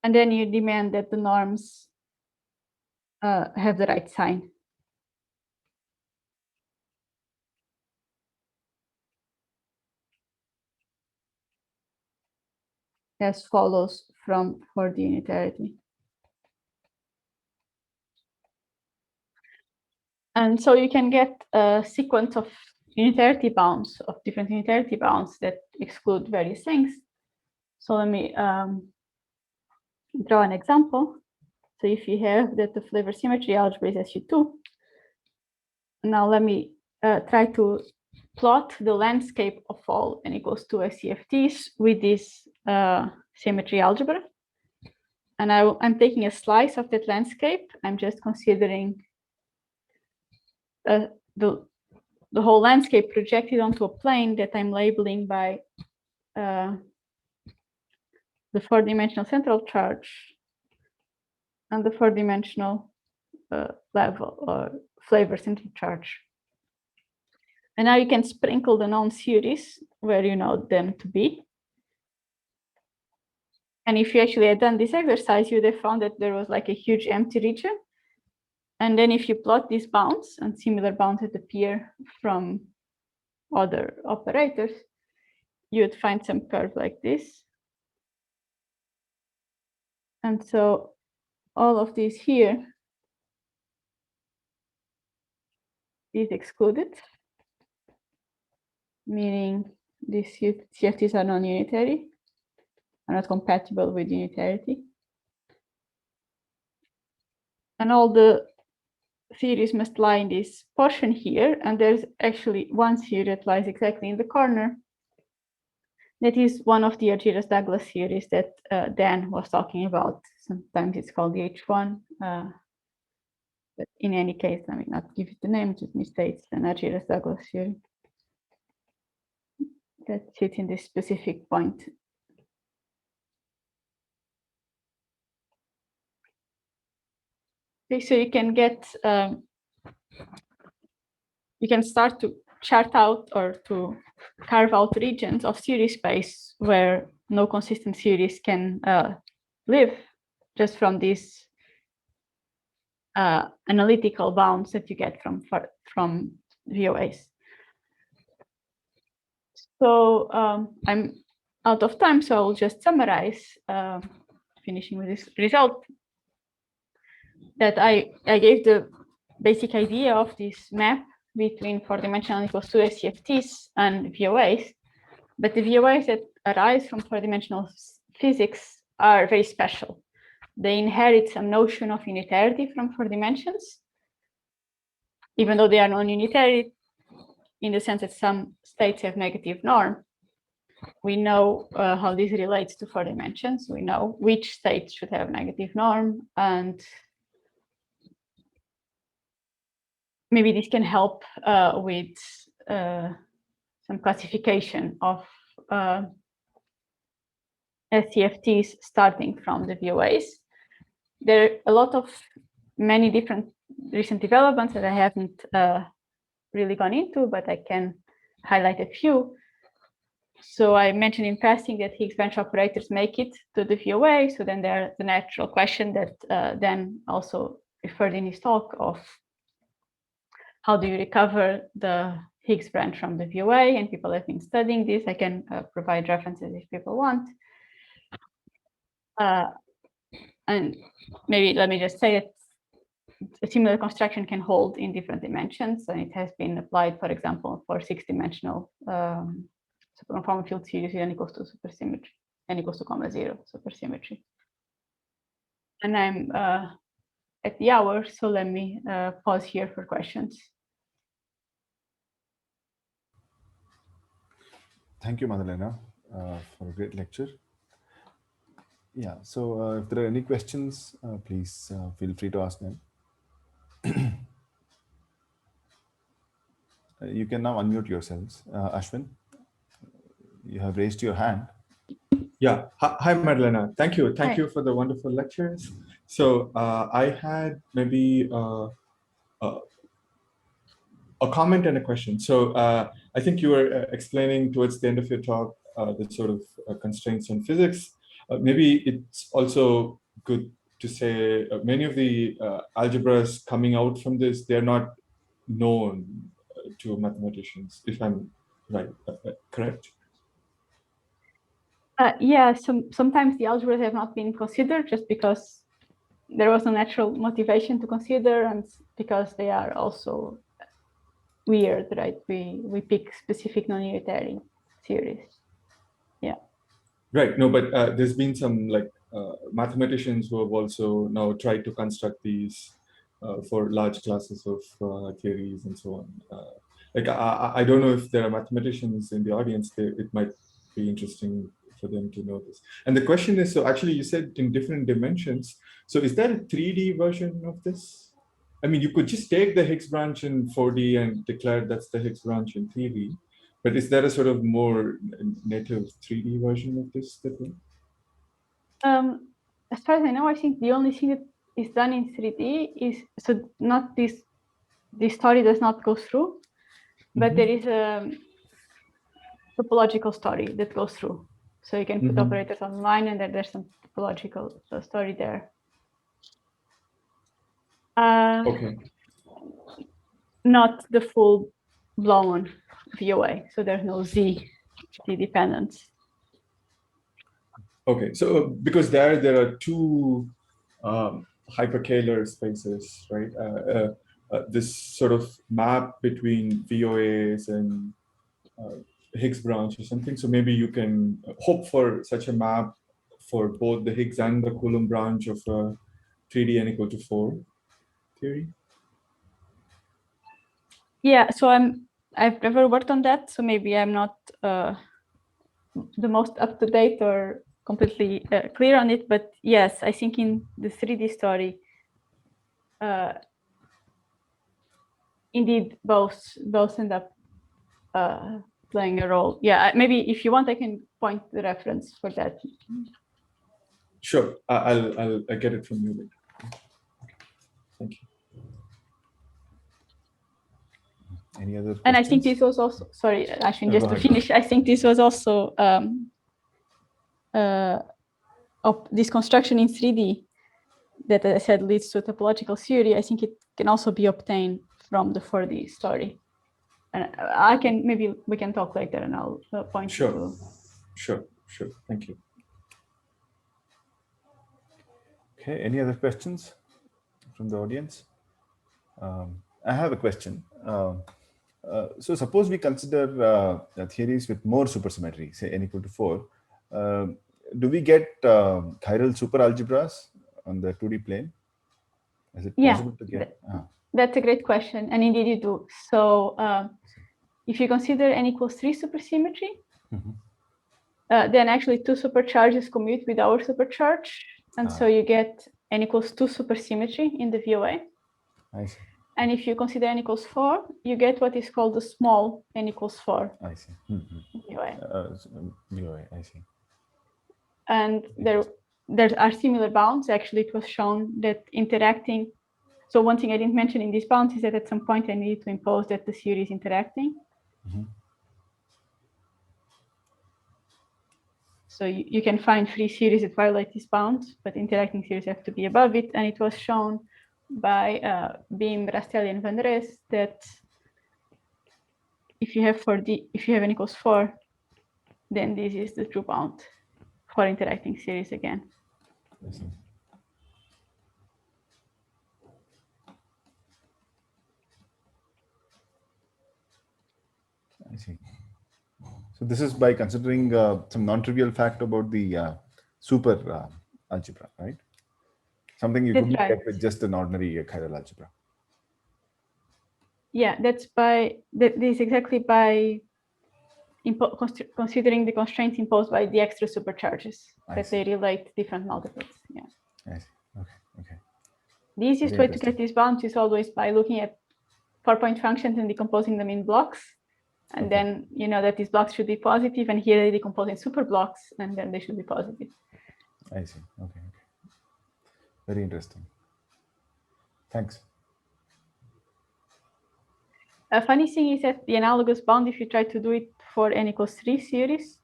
[SPEAKER 1] And then you demand that the norms have the right sign. As follows from 4D unitarity. And so you can get a sequence of unitarity bounds, of different unitarity bounds that exclude various things. So let me draw an example. So if you have that the flavor symmetry algebra is SU2, now let me try to plot the landscape of all n equals 2 SCFTs with this symmetry algebra. And I'm taking a slice of that landscape. I'm just considering the whole landscape projected onto a plane that I'm labeling by the 4-dimensional central charge and the 4-dimensional level or flavor-centered charge. And now you can sprinkle the known series where you know them to be. And if you actually had done this exercise, you'd have found that there was like a huge empty region. And then if you plot these bounds, and similar bounds that appear from other operators, you would find some curve like this. And so all of these here is excluded, meaning these CFTs are non-unitary, are not compatible with unitarity. And all the theories must lie in this portion here. And there's actually one theory that lies exactly in the corner. That is one of the Argyros-Douglas theories that Dan was talking about. Sometimes it's called the H1. But in any case, I mean, not give it the name, just mistakes an Argyros-Douglas theory that sits in this specific point. Okay, so you can get, you can start to chart out or to carve out regions of series space where no consistent series can live, just from these analytical bounds that you get from VOAs. So I'm out of time, so I'll just summarize, finishing with this result, that I gave the basic idea of this map between four-dimensional equals 2 SCFTs and VOAs. But the VOAs that arise from four-dimensional physics are very special. They inherit some notion of unitarity from four dimensions, even though they are non-unitary in the sense that some states have negative norm. We know how this relates to four dimensions. We know which states should have negative norm, and maybe this can help with some classification of SCFTs starting from the VOAs. There are a lot of many different recent developments that I haven't really gone into, but I can highlight a few. So I mentioned in passing that Higgs branch operators make it to the VOA. So then there's the natural question that Dan also referred in his talk of how do you recover the Higgs branch from the VOA? And people have been studying this. I can provide references if people want. And maybe let me just say that a similar construction can hold in different dimensions, and it has been applied, for example, for six-dimensional superconformal field series n equals to supersymmetry, n equals to comma 0 supersymmetry. And I'm at the hour, so let me pause here for questions.
[SPEAKER 2] Thank you, Madalena, for a great lecture. Yeah, so if there are any questions, please feel free to ask them. You can now unmute yourselves. Aswin, you have raised your hand.
[SPEAKER 3] Yeah. Hi, Madalena. Thank you. Thank you for the wonderful lectures. So I had maybe a comment and a question. So I think you were explaining towards the end of your talk the sort of constraints on physics. Maybe it's also good to say many of the algebras coming out from this, they're not known to mathematicians, if I'm right, correct?
[SPEAKER 1] Yeah, sometimes the algebras have not been considered just because there was no natural motivation to consider, and because they are also weird, right? We pick specific non-unitary theories. Yeah.
[SPEAKER 3] Right. No, but there's been some like mathematicians who have also now tried to construct these for large classes of theories and so on. Like I don't know if there are mathematicians in the audience. It might be interesting for them to know this. And the question is, so actually you said in different dimensions. So is there a 3D version of this? I mean, you could just take the Higgs branch in 4D and declare that's the Higgs branch in 3D. But is there a sort of more native 3D version of this that way?
[SPEAKER 1] As far as I know, I think the only thing that is done in 3D is, so not this this story does not go through, but there is a topological story that goes through. So you can put operators online, and then there's some topological story there.
[SPEAKER 3] Okay.
[SPEAKER 1] Not the full-blown VOA, so there's no Z dependence.
[SPEAKER 3] Okay, so because there are two hyperkähler spaces, right? This sort of map between VOAs and Higgs branch or something. So maybe you can hope for such a map for both the Higgs and the Coulomb branch of 3D n equal to 4 theory.
[SPEAKER 1] Yeah, so I've never worked on that, so maybe I'm not the most up to date or completely clear on it. But yes, I think in the 3D story, indeed both end up playing a role. Yeah, maybe if you want, I can point the reference for that.
[SPEAKER 3] Sure, I'll get it from you later. Thank you.
[SPEAKER 2] Any other questions?
[SPEAKER 1] And I think this was also, sorry, Aswin, just to finish, I think this was also this construction in 3D that, as I said, leads to a topological theory. I think it can also be obtained from the 4D story. And I can, maybe we can talk later and I'll point
[SPEAKER 3] Sure.
[SPEAKER 1] to.
[SPEAKER 3] Sure. Thank you.
[SPEAKER 2] Okay, any other questions from the audience? I have a question. So suppose we consider theories with more supersymmetry, say n equal to 4. Do we get chiral superalgebras on the 2D plane? Is it possible to get?
[SPEAKER 1] That's a great question, and indeed you do. So if you consider n equals 3 supersymmetry, then actually 2 supercharges commute with our supercharge, and so you get n equals 2 supersymmetry in the VOA.
[SPEAKER 2] I see.
[SPEAKER 1] And if you consider n equals 4, you get what is called the small n equals 4.
[SPEAKER 2] I see.
[SPEAKER 1] VOA.
[SPEAKER 2] VOA, I see.
[SPEAKER 1] And there are similar bounds. Actually, it was shown that interacting. So one thing I didn't mention in these bounds is that at some point I needed to impose that the theory is interacting. So you can find free series that violate these bounds, but interacting series have to be above it. And it was shown by Beam, Rastelli, and Van Res that if you have n equals 4, then this is the true bound for interacting series again.
[SPEAKER 2] I see. So this is by considering some non-trivial fact about the super algebra, right? Something you couldn't get with just an ordinary chiral algebra.
[SPEAKER 1] Yeah, this is exactly by considering the constraints imposed by the extra supercharges that they relate different multiples. Yeah.
[SPEAKER 2] I see. Okay.
[SPEAKER 1] The easiest way to get these bounds is always by looking at 4-point functions and decomposing them in blocks. And then you know that these blocks should be positive, and here they decompose in super blocks, and then they should be positive.
[SPEAKER 2] I see. Okay. Very interesting. Thanks.
[SPEAKER 1] A funny thing is that the analogous bound, if you try to do it for n equals 3 series,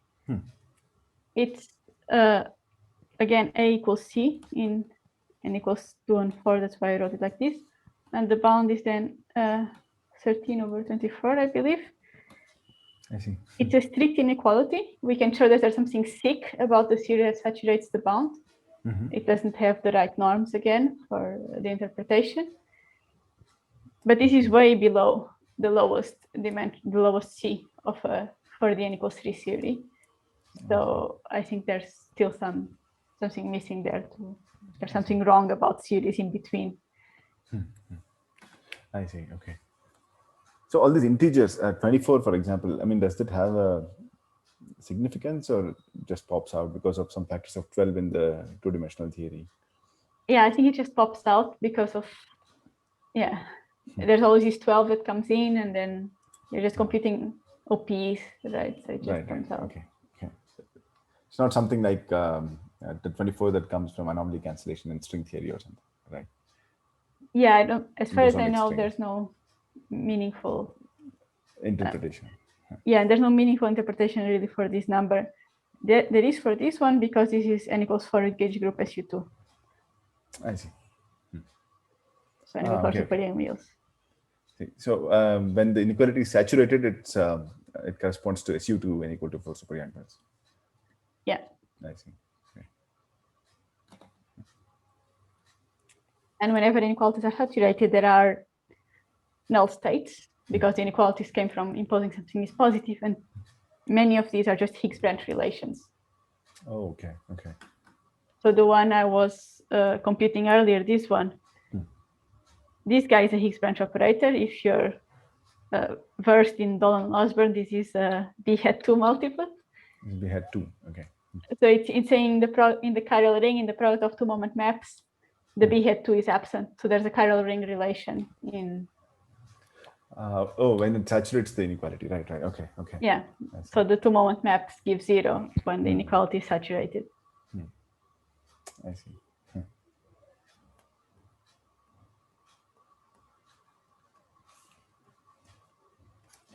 [SPEAKER 1] it's again a equals c in n equals 2 and 4. That's why I wrote it like this. And the bound is then 13/24, I believe.
[SPEAKER 2] I see.
[SPEAKER 1] It's a strict inequality. We can show that there's something sick about the theory that saturates the bound. It doesn't have the right norms again for the interpretation. But this is way below the lowest dimension, the lowest C of for the n equals 3 theory. So I think there's still something missing there too. There's something wrong about theories in between.
[SPEAKER 2] I see. Okay. So all these integers, 24, for example, I mean, does it have a significance or just pops out because of some factors of 12 in the two-dimensional theory?
[SPEAKER 1] Yeah, I think it just pops out because of, there's always this 12 that comes in, and then you're just computing OPs, right? So it just comes out.
[SPEAKER 2] Okay. It's not something like the 24 that comes from anomaly cancellation in string theory or something, right?
[SPEAKER 1] Yeah, I don't. As far as I know, there's no meaningful
[SPEAKER 2] interpretation.
[SPEAKER 1] Yeah, there's no meaningful interpretation really for this number. There is for this one because this is n equals 4 with gauge group SU2.
[SPEAKER 2] I see.
[SPEAKER 1] So n equals 4
[SPEAKER 2] okay,
[SPEAKER 1] superunions.
[SPEAKER 2] So when the inequality is saturated, it corresponds to SU2 n equal to 4 superunions.
[SPEAKER 1] Yeah.
[SPEAKER 2] I see. Okay.
[SPEAKER 1] And whenever inequalities are saturated, there are null states because the inequalities came from imposing something is positive, and many of these are just Higgs branch relations.
[SPEAKER 2] Oh, okay, okay.
[SPEAKER 1] So the one I was computing earlier, this one, this guy is a Higgs branch operator. If you're versed in Dolan-Osborne, this is a B hat 2 multiplet.
[SPEAKER 2] We had 2, okay.
[SPEAKER 1] So it's saying in the chiral ring, in the product of 2 moment maps, the B hat 2 is absent. So there's a chiral ring relation in.
[SPEAKER 2] When it saturates the inequality, right, okay, okay.
[SPEAKER 1] Yeah, so the 2 moment maps give 0 when the inequality is saturated.
[SPEAKER 2] I see.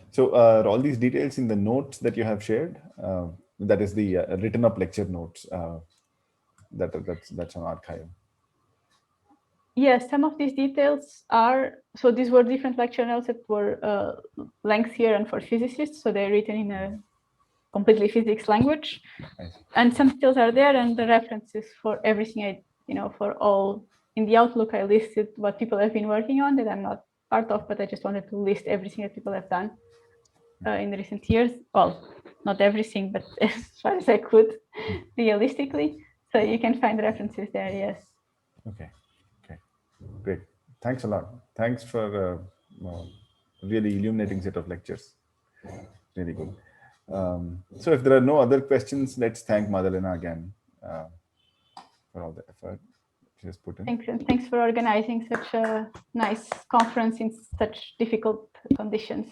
[SPEAKER 2] So are all these details in the notes that you have shared? That is the written up lecture notes. That's on archive.
[SPEAKER 1] Yes, some of these details are, so these were different lecture notes that were lengthier and for physicists, so they're written in a completely physics language. And some details are there, and the references for everything for all. In the Outlook, I listed what people have been working on that I'm not part of, but I just wanted to list everything that people have done in recent years. Well, not everything, but as far as I could, realistically. So you can find references there, yes.
[SPEAKER 2] Okay, great. Thanks a lot. Thanks for a really illuminating set of lectures. Really good. So if there are no other questions, let's thank Madalena again for all the effort she has put in.
[SPEAKER 1] Thanks, and thanks for organizing such a nice conference in such difficult conditions.